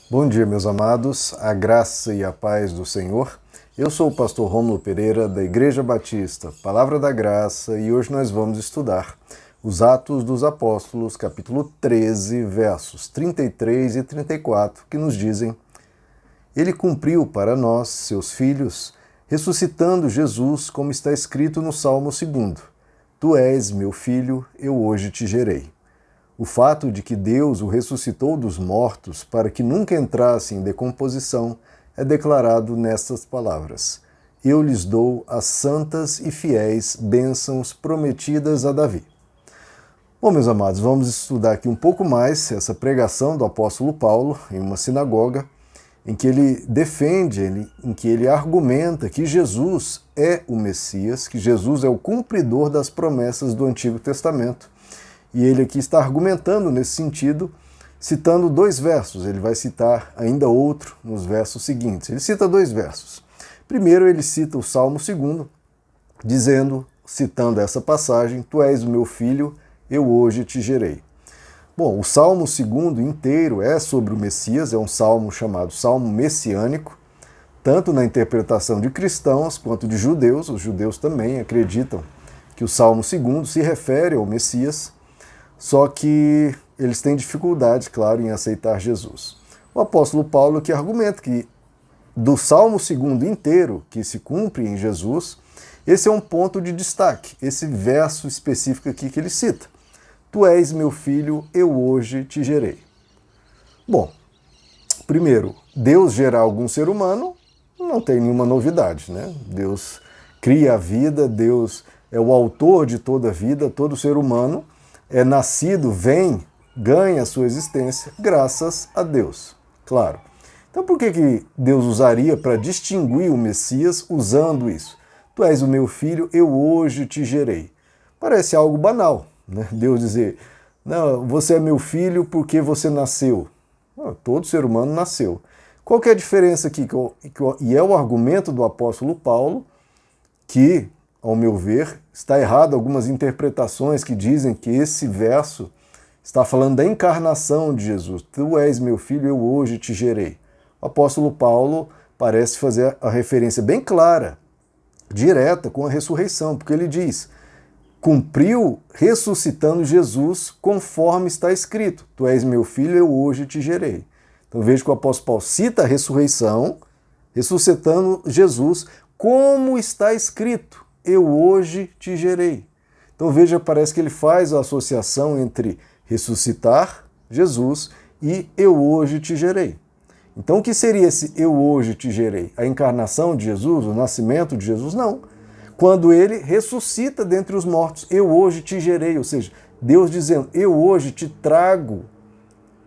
Bom dia, meus amados, a graça e a paz do Senhor. Eu sou o pastor Rômulo Pereira, da Igreja Batista, Palavra da Graça, e hoje nós vamos estudar os Atos dos Apóstolos, capítulo 13, versos 33 e 34, que nos dizem: Ele cumpriu para nós, seus filhos, ressuscitando Jesus, como está escrito no Salmo 2. Tu és meu filho, eu hoje te gerei. O fato de que Deus o ressuscitou dos mortos para que nunca entrasse em decomposição é declarado nestas palavras: Eu lhes dou as santas e fiéis bênçãos prometidas a Davi. Bom, meus amados, vamos estudar aqui um pouco mais essa pregação do apóstolo Paulo em uma sinagoga, em que ele defende, em que ele argumenta que Jesus é o Messias, que Jesus é o cumpridor das promessas do Antigo Testamento. E ele aqui está argumentando nesse sentido, citando dois versos. Ele vai citar ainda outro nos versos seguintes. Ele cita dois versos. Primeiro ele cita o Salmo 2, citando essa passagem: Tu és o meu filho, eu hoje te gerei. Bom, o Salmo 2 inteiro é sobre o Messias, é um salmo chamado Salmo Messiânico, tanto na interpretação de cristãos quanto de judeus. Os judeus também acreditam que o Salmo 2 se refere ao Messias, só que eles têm dificuldade, claro, em aceitar Jesus. O apóstolo Paulo que argumenta que do Salmo 2 inteiro, que se cumpre em Jesus, esse é um ponto de destaque, esse verso específico aqui que ele cita: Tu és meu filho, eu hoje te gerei. Bom, primeiro, Deus gerar algum ser humano não tem nenhuma novidade, né? Deus cria a vida, Deus é o autor de toda a vida, todo ser humano é nascido, vem, ganha a sua existência graças a Deus, claro. Então por que Deus usaria para distinguir o Messias usando isso? Tu és o meu filho, eu hoje te gerei. Parece algo banal, né? Deus dizer: não, você é meu filho porque você nasceu. Não, todo ser humano nasceu. Qual que é a diferença aqui? E é o argumento do apóstolo Paulo que, ao meu ver, está errado algumas interpretações que dizem que esse verso está falando da encarnação de Jesus. Tu és meu filho, eu hoje te gerei. O apóstolo Paulo parece fazer a referência bem clara, direta, com a ressurreição, porque ele diz: cumpriu ressuscitando Jesus conforme está escrito. Tu és meu filho, eu hoje te gerei. Então veja que o apóstolo Paulo cita a ressurreição, ressuscitando Jesus, como está escrito: eu hoje te gerei. Então veja, parece que ele faz a associação entre ressuscitar Jesus e eu hoje te gerei. Então o que seria esse eu hoje te gerei? A encarnação de Jesus, o nascimento de Jesus? Não. Quando ele ressuscita dentre os mortos, eu hoje te gerei, ou seja, Deus dizendo: eu hoje te trago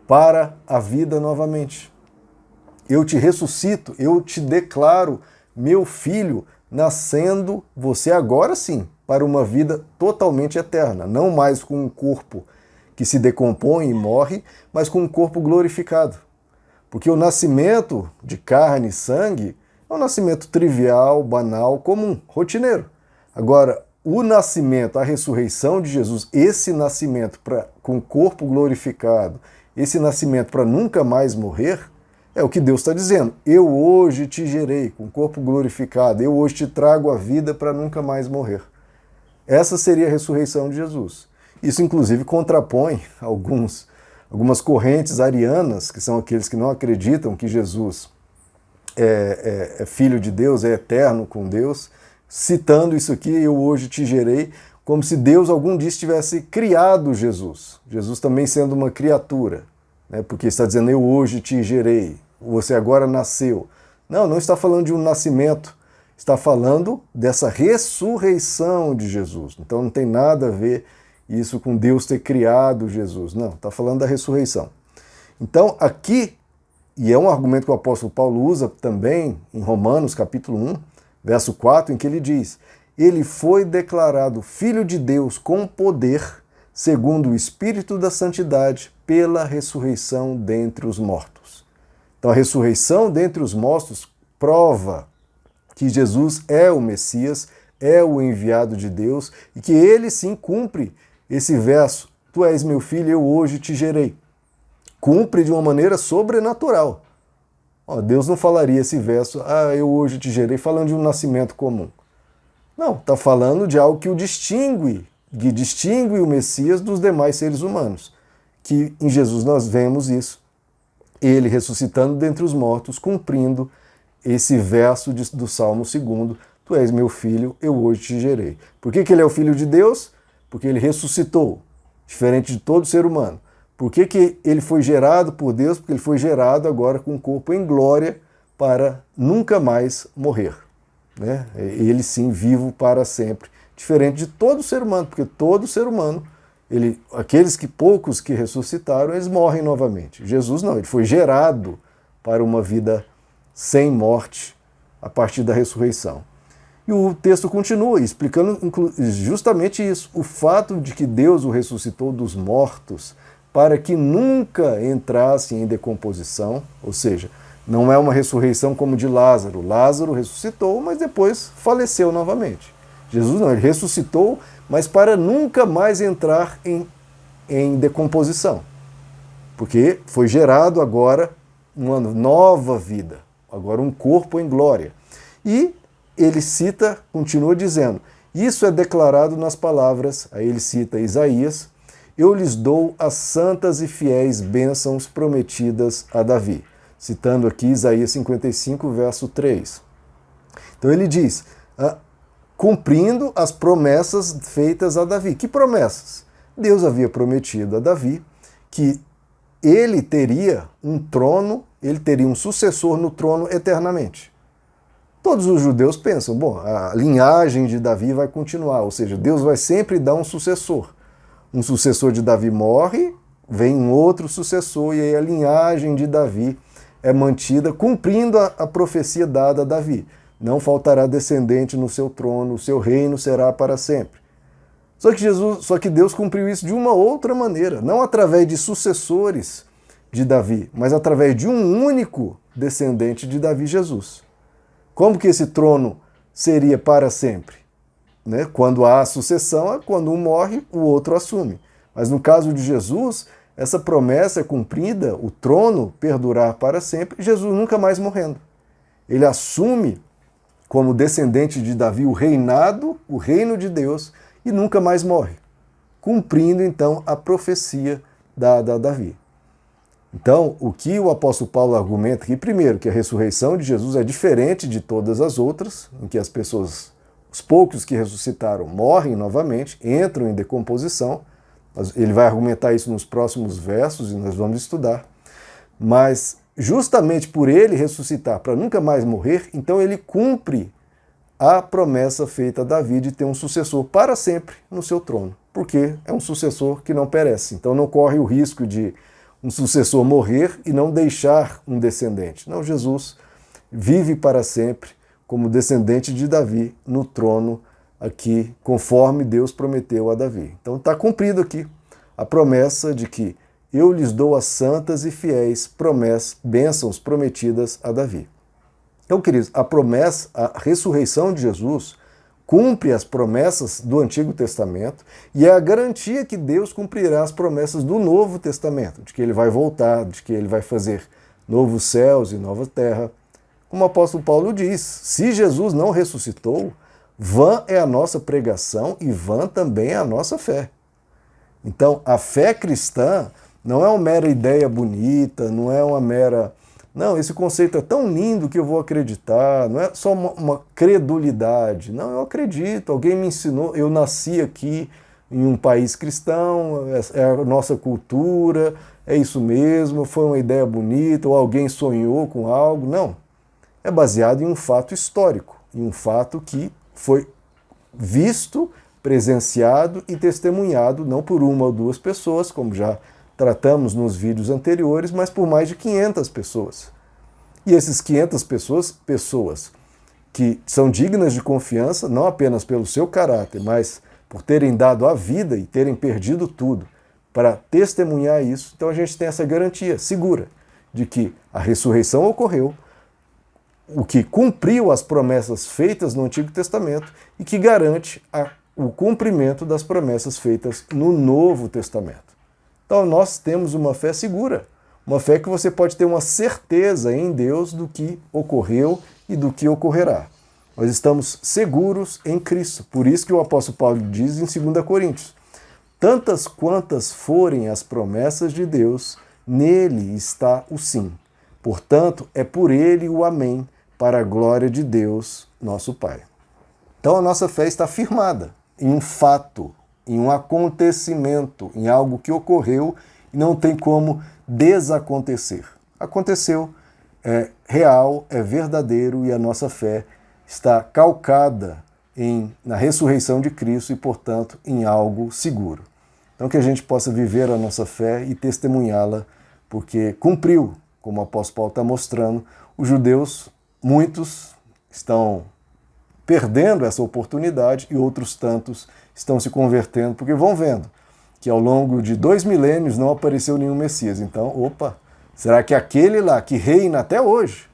para a vida novamente. Eu te ressuscito, eu te declaro meu filho, nascendo você agora sim para uma vida totalmente eterna, não mais com um corpo que se decompõe e morre, mas com um corpo glorificado. Porque o nascimento de carne e sangue é um nascimento trivial, banal, comum, rotineiro. Agora, o nascimento, a ressurreição de Jesus, esse nascimento com o corpo glorificado, esse nascimento para nunca mais morrer, é o que Deus está dizendo: eu hoje te gerei com o corpo glorificado, eu hoje te trago a vida para nunca mais morrer. Essa seria a ressurreição de Jesus. Isso, inclusive, contrapõe algumas correntes arianas, que são aqueles que não acreditam que Jesus é filho de Deus, é eterno com Deus, citando isso aqui: eu hoje te gerei, como se Deus algum dia tivesse criado Jesus. Jesus também sendo uma criatura, né? Porque está dizendo: eu hoje te gerei, você agora nasceu. Não, não está falando de um nascimento, está falando dessa ressurreição de Jesus. Então não tem nada a ver isso com Deus ter criado Jesus. Não, está falando da ressurreição. Então aqui, e é um argumento que o apóstolo Paulo usa também em Romanos capítulo 1, verso 4, em que ele diz: ele foi declarado Filho de Deus com poder, segundo o Espírito da Santidade, pela ressurreição dentre os mortos. Então a ressurreição dentre os mortos prova que Jesus é o Messias, é o enviado de Deus, e que ele sim cumpre esse verso: Tu és meu filho, eu hoje te gerei. Cumpre de uma maneira sobrenatural. Ó, Deus não falaria esse verso, eu hoje te gerei, falando de um nascimento comum. Não, está falando de algo que distingue o Messias dos demais seres humanos. Que em Jesus nós vemos isso, ele ressuscitando dentre os mortos, cumprindo esse verso do Salmo 2, tu és meu filho, eu hoje te gerei. Por que ele é o filho de Deus? Porque ele ressuscitou, diferente de todo ser humano. Por que ele foi gerado por Deus? Porque ele foi gerado agora com o corpo em glória para nunca mais morrer. Né? Ele sim, vivo para sempre. Diferente de todo ser humano, porque todo ser humano, poucos que ressuscitaram, eles morrem novamente. Jesus não, ele foi gerado para uma vida sem morte a partir da ressurreição. E o texto continua explicando justamente isso, o fato de que Deus o ressuscitou dos mortos para que nunca entrasse em decomposição, ou seja, não é uma ressurreição como de Lázaro. Lázaro ressuscitou, mas depois faleceu novamente. Jesus não, ele ressuscitou, mas para nunca mais entrar em decomposição. Porque foi gerado agora uma nova vida, agora um corpo em glória. E ele continua dizendo, isso é declarado nas palavras, aí ele cita Isaías, eu lhes dou as santas e fiéis bênçãos prometidas a Davi. Citando aqui Isaías 55, verso 3. Então ele diz, cumprindo as promessas feitas a Davi. Que promessas? Deus havia prometido a Davi que ele teria um trono, ele teria um sucessor no trono eternamente. Todos os judeus pensam, a linhagem de Davi vai continuar, ou seja, Deus vai sempre dar um sucessor. Um sucessor de Davi morre, vem um outro sucessor, e aí a linhagem de Davi é mantida, cumprindo a profecia dada a Davi. Não faltará descendente no seu trono, o seu reino será para sempre. Só que Deus cumpriu isso de uma outra maneira, não através de sucessores de Davi, mas através de um único descendente de Davi, Jesus. Como que esse trono seria para sempre? Né? Quando há sucessão, quando um morre, o outro assume. Mas no caso de Jesus, essa promessa é cumprida, o trono perdurar para sempre, Jesus nunca mais morrendo. Ele assume como descendente de Davi o reinado, o reino de Deus, e nunca mais morre, cumprindo então a profecia dada a Davi. Então, o que o apóstolo Paulo argumenta aqui, primeiro, que a ressurreição de Jesus é diferente de todas as outras, em que as pessoas, os poucos que ressuscitaram, morrem novamente, entram em decomposição. Ele vai argumentar isso nos próximos versos e nós vamos estudar. Mas, justamente por ele ressuscitar para nunca mais morrer, então ele cumpre a promessa feita a Davi de ter um sucessor para sempre no seu trono, porque é um sucessor que não perece. Então não corre o risco de um sucessor morrer e não deixar um descendente. Não, Jesus vive para sempre como descendente de Davi no trono aqui, conforme Deus prometeu a Davi. Então está cumprido aqui a promessa de que eu lhes dou as santas e fiéis bênçãos prometidas a Davi. Então, queridos, a ressurreição de Jesus cumpre as promessas do Antigo Testamento e é a garantia que Deus cumprirá as promessas do Novo Testamento, de que ele vai voltar, de que ele vai fazer novos céus e nova terra. Como o apóstolo Paulo diz, se Jesus não ressuscitou, vã é a nossa pregação e vã também é a nossa fé. Então, a fé cristã não é uma mera ideia bonita, não é uma mera... Não, esse conceito é tão lindo que eu vou acreditar, não é só uma credulidade. Não, eu acredito, alguém me ensinou, eu nasci aqui em um país cristão, é a nossa cultura, é isso mesmo, foi uma ideia bonita, ou alguém sonhou com algo. Não, é baseado em um fato histórico, em um fato que foi visto, presenciado e testemunhado, não por uma ou duas pessoas, como já tratamos nos vídeos anteriores, mas por mais de 500 pessoas. E esses 500 pessoas que são dignas de confiança, não apenas pelo seu caráter, mas por terem dado a vida e terem perdido tudo para testemunhar isso, então a gente tem essa garantia segura de que a ressurreição ocorreu, o que cumpriu as promessas feitas no Antigo Testamento e que garante o cumprimento das promessas feitas no Novo Testamento. Então nós temos uma fé segura, Uma fé que você pode ter uma certeza em Deus do que ocorreu e do que ocorrerá. Nós estamos seguros em Cristo. Por isso que o apóstolo Paulo diz em 2 Coríntios: tantas quantas forem as promessas de Deus, nele está o sim. Portanto, é por ele o amém, para a glória de Deus, nosso Pai. Então a nossa fé está firmada em um fato, em um acontecimento, em algo que ocorreu e não tem como desacontecer. Aconteceu, é real, é verdadeiro e a nossa fé está calcada na ressurreição de Cristo e, portanto, em algo seguro. Então que a gente possa viver a nossa fé e testemunhá-la, porque cumpriu, como o apóstolo Paulo está mostrando. Os judeus, muitos, estão perdendo essa oportunidade e outros tantos estão se convertendo, porque vão vendo que ao longo de 2 milênios não apareceu nenhum Messias. Então, opa, será que aquele lá que reina até hoje,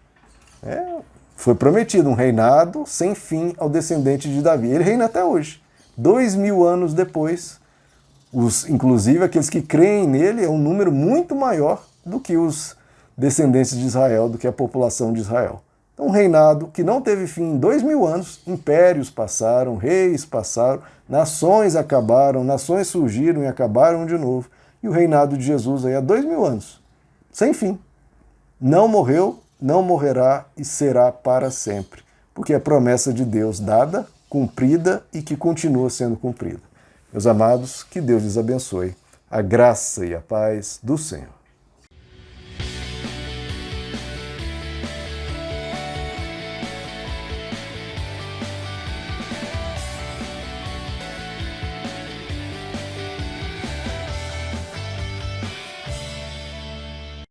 foi prometido um reinado sem fim ao descendente de Davi. Ele reina até hoje. 2000 anos depois, inclusive aqueles que creem nele é um número muito maior do que os descendentes de Israel, do que a população de Israel. Então, um reinado que não teve fim em 2000 anos, impérios passaram, reis passaram, nações acabaram, nações surgiram e acabaram de novo. E o reinado de Jesus aí há 2000 anos, sem fim. Não morreu, não morrerá e será para sempre, porque é promessa de Deus dada, cumprida e que continua sendo cumprida. Meus amados, que Deus lhes abençoe. A graça e a paz do Senhor.